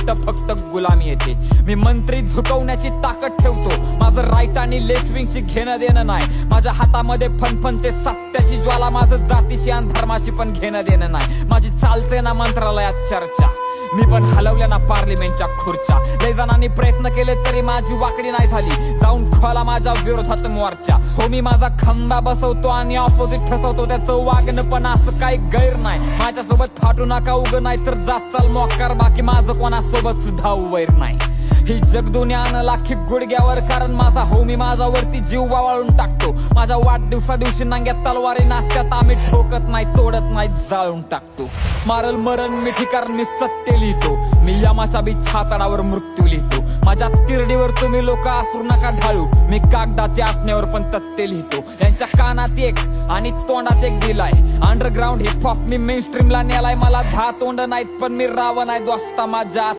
गोष्ट फक्त गुलामी येते. मी मंत्री झुकवण्याची ताकद ठेवतो, माझं राईट आणि लेफ्ट विंगची घेणं देणं नाही. माझ्या हातामध्ये फणफणते सत्याची ज्वाला, माझं जातीची आणि धर्माची पण घेणं देणं नाही. माझी चालते ना मंत्रालयात चर्चा, मी पण हलवल्या ना पार्लिमेंटच्या खुर्च्या. लय जणांनी प्रयत्न केले तरी माझी वाकडी नाही झाली, जाऊन खोला माझ्या विरोधात मोर्चा. हो मी माझा खंबा बसवतो आणि ऑपोजिट ठसवतो, त्याचं वागणं पण असं काही गैर नाही. माझ्यासोबत फाटू नका उग, नाही तर जात चाल मोकार, बाकी माझं कोणासोबत सुद्धा वैर नाही. ही जगदुनियानं लाखी गुडघ्यावर, कारण माझा हो मी माझ्यावरती जीव वाळून टाकतो. माझ्या वाढदिवसा दिवशी नांग्यात तलवारी नाचत्यात, आम्ही ठोकत नाही तोडत नाही जाळून टाकतो. मारल मरण मिठी कारण मी सत्य लिहितो, मी यमाच्या बी छातडावर मृत्यू लिहितो. माझ्या तिरडीवर तुम्ही लोक असू नका ढाळू, मी कागदाच्या आत्म्यावर पण तथ्य लिहितो. यांच्या कानात एक आणि तोंडात एक दिलाय, अंडरग्राऊंड हिप हॉप मी मेन स्ट्रीमला नेलाय. मला 10 तोंड नाहीत पण मी रावण आहे दोस्ता माझ्या